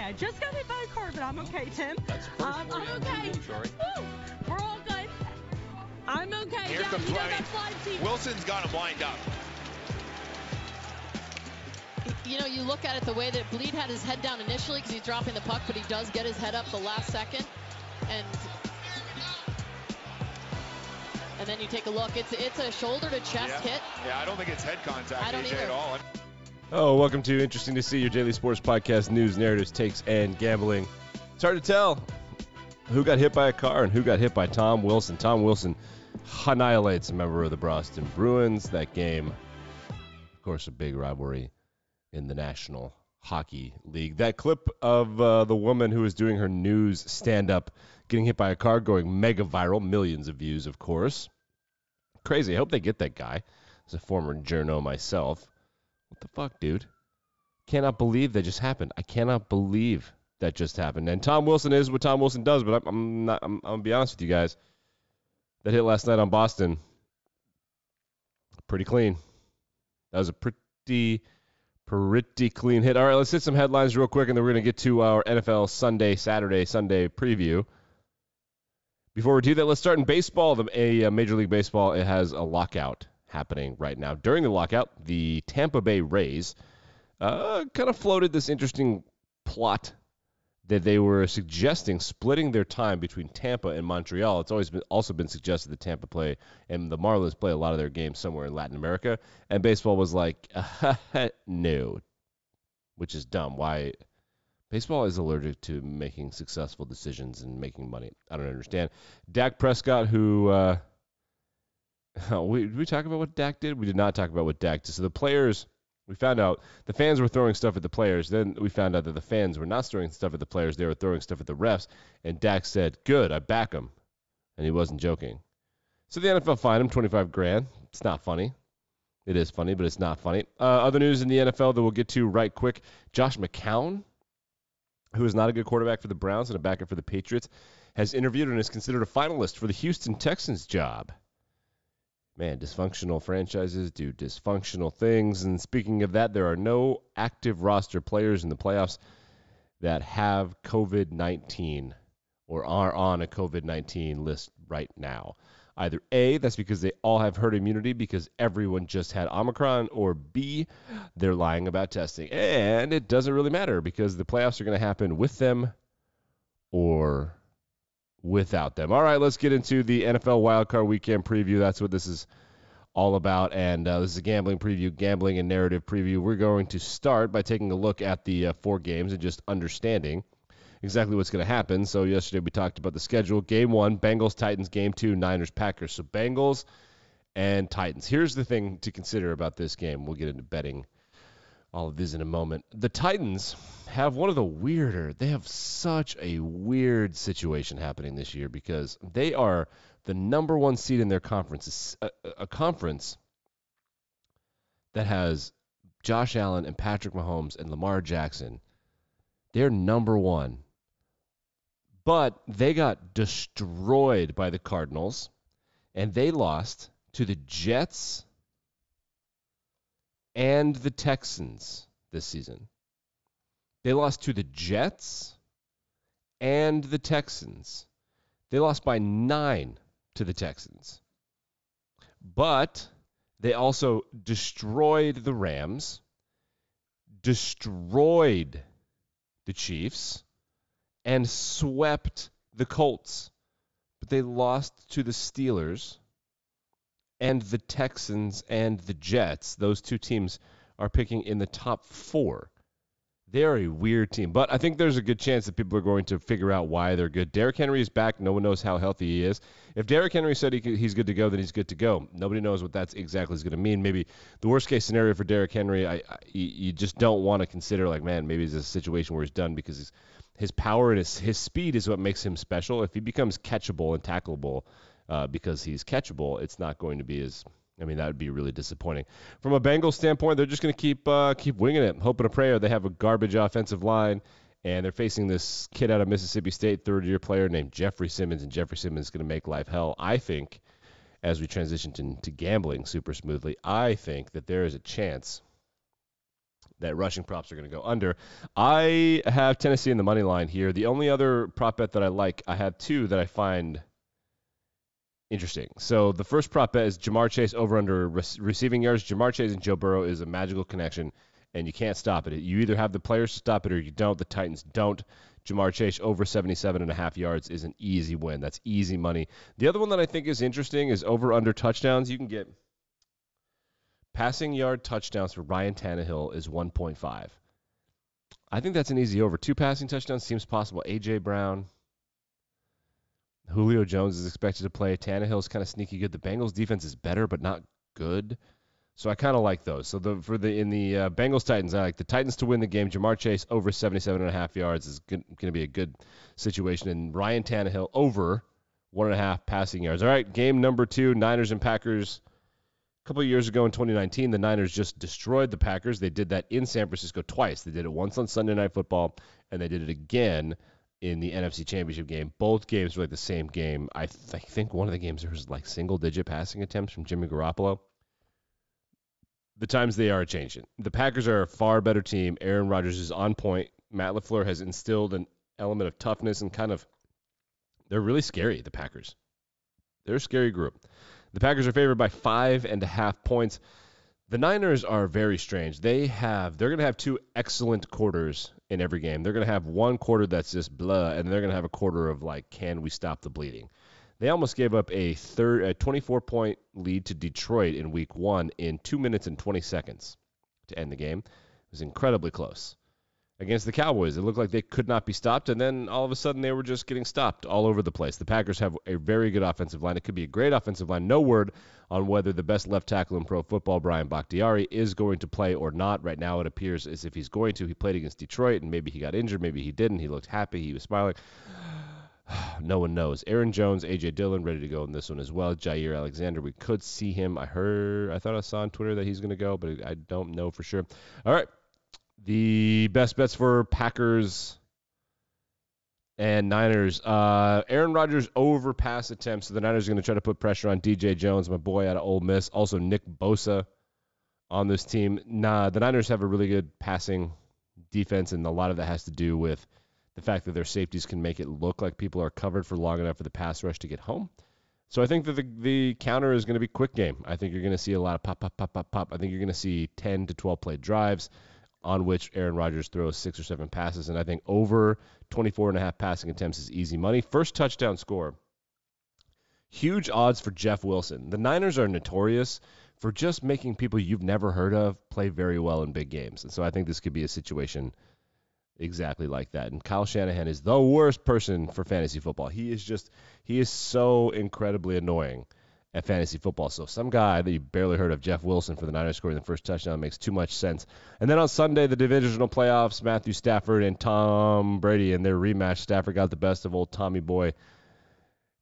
okay. I just got hit by a car, but I'm okay, Tim. That's first I'm okay. Sorry. Woo. We're all good. I'm okay. Here Yeah, comes you know Ryan. that flight team. Wilson's got him lined up. You know, you look at it the way that Bleed had his head down initially because he's dropping the puck, but he does get his head up the last second. And then you take a look. It's a shoulder to chest hit. Yeah, I don't think it's head contact I don't AJ, either. at all. Oh, welcome to Interesting to See, your daily sports podcast, news, narratives, takes, and gambling. It's hard to tell who got hit by a car and who got hit by Tom Wilson. Tom Wilson annihilates a member of the Boston Bruins. That game, of course, a big rivalry in the National Hockey League. That clip of the woman who was doing her news stand-up getting hit by a car going mega viral, millions of views, of course. Crazy. I hope they get that guy. As a former journo myself. What the fuck, dude? Cannot believe that just happened. I cannot believe that just happened. And Tom Wilson is what Tom Wilson does, but I'm gonna be honest with you guys. That hit last night on Boston, pretty clean. That was a pretty clean hit. All right, let's hit some headlines real quick, and then we're gonna get to our NFL Sunday preview. Before we do that, let's start in baseball. A Major League Baseball, it has a lockout happening right now. During the lockout, the Tampa Bay Rays kind of floated this interesting plot that they were suggesting splitting their time between Tampa and Montreal. It's also been suggested that Tampa play and the Marlins play a lot of their games somewhere in Latin America. And baseball was like, no, which is dumb. Why? Baseball is allergic to making successful decisions and making money. I don't understand. Dak Prescott, who we talk about what Dak did? We did not talk about what Dak did. So the players, we found out the fans were throwing stuff at the players. Then we found out that the fans were not throwing stuff at the players. They were throwing stuff at the refs. And Dak said, good, I back him. And he wasn't joking. So the NFL fined him $25,000. It's not funny. It is funny, but it's not funny. Other news in the NFL that we'll get to right quick. Josh McCown, who is not a good quarterback for the Browns and a backup for the Patriots, has interviewed and is considered a finalist for the Houston Texans job. Man, dysfunctional franchises do dysfunctional things. And speaking of that, there are no active roster players in the playoffs that have COVID-19 or are on a COVID-19 list right now. Either A, that's because they all have herd immunity because everyone just had Omicron, or B, they're lying about testing. And it doesn't really matter because the playoffs are going to happen with them or without them. All right, let's get into the NFL Wildcard Weekend preview. That's what this is all about, and this is a gambling preview, gambling and narrative preview. We're going to start by taking a look at the 4 games and just understanding exactly what's going to happen. So yesterday we talked about the schedule. Game 1, Bengals-Titans. Game 2, Niners-Packers. So Bengals and Titans. Here's the thing to consider about this game. We'll get into betting all of this in a moment. The Titans have one of the weirder. They have such a weird situation happening this year because they are the number 1 seed in their conference. It's a conference that has Josh Allen and Patrick Mahomes and Lamar Jackson. They're number 1. But they got destroyed by the Cardinals, and they lost to the Jets and the Texans this season. They lost to the Jets and the Texans. They lost by 9 to the Texans. But they also destroyed the Rams, destroyed the Chiefs, and swept the Colts. But they lost to the Steelers and the Texans and the Jets. Those 2 teams are picking in the top 4. They are a weird team. But I think there's a good chance that people are going to figure out why they're good. Derrick Henry is back. No one knows how healthy he is. If Derrick Henry said he's good to go, then he's good to go. Nobody knows what that exactly is going to mean. Maybe the worst-case scenario for Derrick Henry, you just don't want to consider, like, man, maybe it's a situation where he's done because his power and his speed is what makes him special. If he becomes catchable and tackleable because he's catchable, it's not going to be as – I mean, that would be really disappointing. From a Bengals standpoint, they're just going to keep winging it, hoping a prayer. They have a garbage offensive line, and they're facing this kid out of Mississippi State, third-year player named Jeffrey Simmons, and Jeffrey Simmons is going to make life hell. I think, as we transition to gambling super smoothly, I think that there is a chance that rushing props are going to go under. I have Tennessee in the money line here. The only other prop bet that I like, I have two that I find interesting. So the first prop bet is Jamar Chase over under receiving yards. Jamar Chase and Joe Burrow is a magical connection, and you can't stop it. You either have the players to stop it or you don't. The Titans don't. Jamar Chase over 77.5 yards is an easy win. That's easy money. The other one that I think is interesting is over under touchdowns. You can get passing yard touchdowns for Ryan Tannehill is 1.5. I think that's an easy over. 2 passing touchdowns seems possible. A.J. Brown, Julio Jones is expected to play. Tannehill's kind of sneaky good. The Bengals defense is better, but not good. So I kind of like those. So in the Bengals Titans, I like the Titans to win the game. Jamar Chase over 77.5 yards is going to be a good situation. And Ryan Tannehill over 1.5 passing yards. All right, game number 2, Niners and Packers. A couple of years ago in 2019, the Niners just destroyed the Packers. They did that in San Francisco twice. They did it once on Sunday Night Football, and they did it again in the NFC Championship game. Both games were like the same game. I think one of the games there was like single-digit passing attempts from Jimmy Garoppolo. The times they are changing. The Packers are a far better team. Aaron Rodgers is on point. Matt LaFleur has instilled an element of toughness and they're really scary, the Packers. They're a scary group. The Packers are favored by 5.5 points. The Niners are very strange. They're going to have 2 excellent quarters in every game. They're going to have one quarter that's just blah, and they're going to have a quarter of like, can we stop the bleeding? They almost gave up a 24-point lead to Detroit in Week 1 in 2 minutes and 20 seconds to end the game. It was incredibly close. Against the Cowboys, it looked like they could not be stopped, and then all of a sudden they were just getting stopped all over the place. The Packers have a very good offensive line. It could be a great offensive line. No word on whether the best left tackle in pro football, Brian Bakhtiari, is going to play or not. Right now it appears as if he's going to. He played against Detroit, and maybe he got injured, maybe he didn't. He looked happy. He was smiling. No one knows. Aaron Jones, A.J. Dillon, ready to go in this one as well. Jair Alexander, we could see him. I thought I saw on Twitter that he's going to go, but I don't know for sure. All right. The best bets for Packers and Niners. Aaron Rodgers over pass attempts. So the Niners are going to try to put pressure on DJ Jones, my boy out of Ole Miss. Also Nick Bosa on this team. The Niners have a really good passing defense, and a lot of that has to do with the fact that their safeties can make it look like people are covered for long enough for the pass rush to get home. So I think that the counter is going to be quick game. I think you're going to see a lot of pop, pop, pop, pop, pop. I think you're going to see 10 to 12 play drives on which Aaron Rodgers throws 6 or 7 passes, and I think over 24.5 passing attempts is easy money. First touchdown score. Huge odds for Jeff Wilson. The Niners are notorious for just making people you've never heard of play very well in big games, and so I think this could be a situation exactly like that. And Kyle Shanahan is the worst person for fantasy football. He is so incredibly annoying at fantasy football. So some guy that you barely heard of, Jeff Wilson, for the Niners scoring the first touchdown makes too much sense. And then on Sunday, the divisional playoffs, Matthew Stafford and Tom Brady in their rematch. Stafford got the best of old Tommy Boy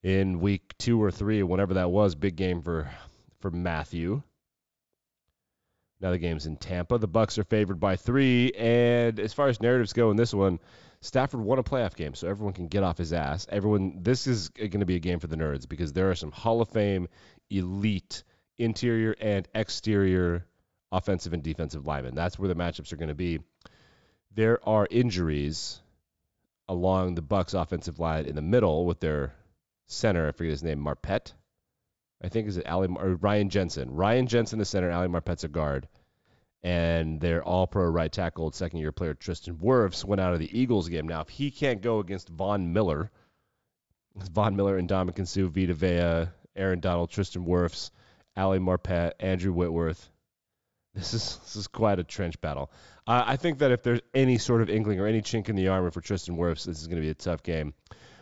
in week 2 or 3, whenever that was. Big game for Matthew. Now the game's in Tampa. The Bucs are favored by 3. And as far as narratives go in this one, Stafford won a playoff game, so everyone can get off his ass. This is going to be a game for the nerds because there are some Hall of Fame, elite, interior and exterior offensive and defensive linemen. That's where the matchups are going to be. There are injuries along the Bucs offensive line in the middle with their center. I forget his name, Marpet. I think is it Ryan Jensen. Ryan Jensen, the center. Ali Marpet's a guard. And their all-pro right tackle, second-year player Tristan Wirfs went out of the Eagles game. Now, if he can't go against Von Miller and Ndamukong Suh, Vita Vea, Aaron Donald, Tristan Wirfs, Ali Marpet, Andrew Whitworth, this is quite a trench battle. I think that if there's any sort of inkling or any chink in the armor for Tristan Wirfs, this is going to be a tough game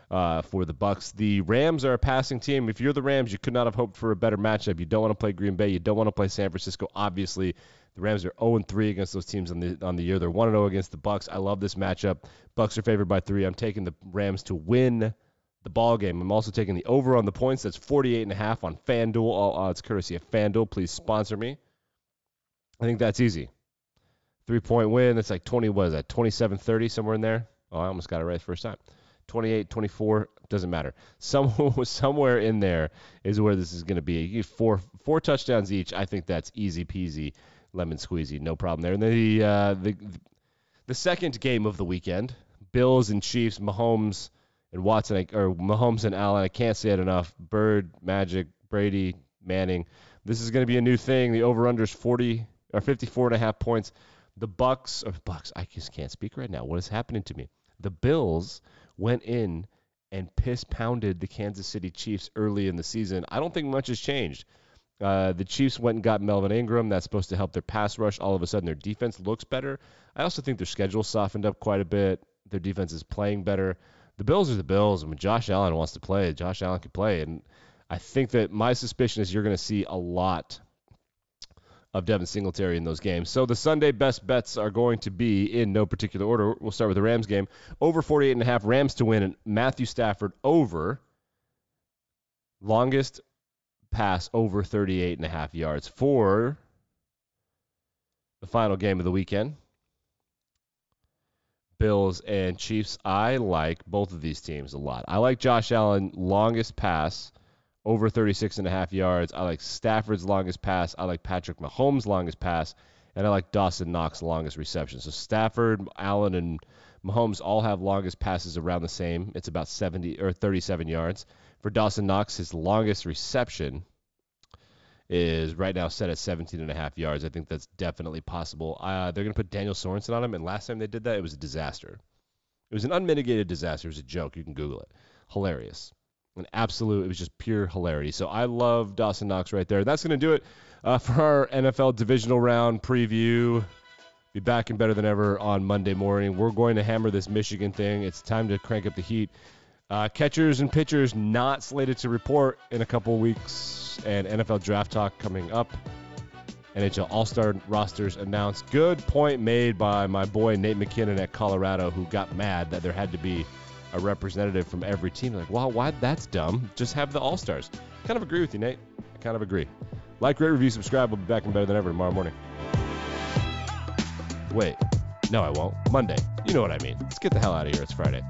for the Bucs. The Rams are a passing team. If you're the Rams, you could not have hoped for a better matchup. You don't want to play Green Bay. You don't want to play San Francisco, obviously. The Rams are 0-3 against those teams on the year. They're 1-0 against the Bucs. I love this matchup. Bucs are favored by 3. I'm taking the Rams to win the ball game. I'm also taking the over on the points. That's 48.5 on FanDuel. All odds courtesy of FanDuel. Please sponsor me. I think that's easy. 3-point win. That's like 27-30, somewhere in there. Oh, I almost got it right the first time. 28, 24, doesn't matter. Somewhere in there is where this is going to be. You get four touchdowns each. I think that's easy peasy, lemon squeezy, no problem there. And then the second game of the weekend, Bills and Chiefs, Mahomes and Watson, or Mahomes and Allen. I can't say it enough. Bird, Magic, Brady, Manning. This is going to be a new thing. The over/under's 54.5 points. The Bucks, I just can't speak right now. What is happening to me? The Bills went in and piss-pounded the Kansas City Chiefs early in the season. I don't think much has changed. The Chiefs went and got Melvin Ingram. That's supposed to help their pass rush. All of a sudden, their defense looks better. I also think their schedule softened up quite a bit. Their defense is playing better. The Bills are the Bills. When Josh Allen wants to play, Josh Allen can play. And I think that my suspicion is you're going to see a lot of Devin Singletary in those games. So the Sunday best bets are going to be in no particular order. We'll start with the Rams game. Over 48.5, Rams to win, and Matthew Stafford over. Longest pass over 38.5 yards for the final game of the weekend. Bills and Chiefs. I like both of these teams a lot. I like Josh Allen, longest pass, over 36.5 yards. I like Stafford's longest pass. I like Patrick Mahomes' longest pass. And I like Dawson Knox' longest reception. So Stafford, Allen, and Mahomes all have longest passes around the same. It's about 70 or 37 yards. For Dawson Knox, his longest reception is right now set at 17.5 yards. I think that's definitely possible. They're going to put Daniel Sorensen on him, and last time they did that, it was a disaster. It was an unmitigated disaster. It was a joke. You can Google it. Hilarious. It was just pure hilarity. So I love Dawson Knox right there. That's going to do it for our NFL divisional round preview. Be back and better than ever on Monday morning. We're going to hammer this Michigan thing. It's time to crank up the heat. Catchers and pitchers not slated to report in a couple weeks, and NFL draft talk coming up. NHL All-Star rosters announced. Good point made by my boy Nate McKinnon at Colorado, who got mad that there had to be a representative from every team. Like, wow, why? That's dumb. Just have the All-Stars. Kind of agree with you, Nate. I kind of agree. Like, rate, review, subscribe. We'll be back and better than ever tomorrow morning. Wait. No, I won't. Monday. You know what I mean. Let's get the hell out of here. It's Friday.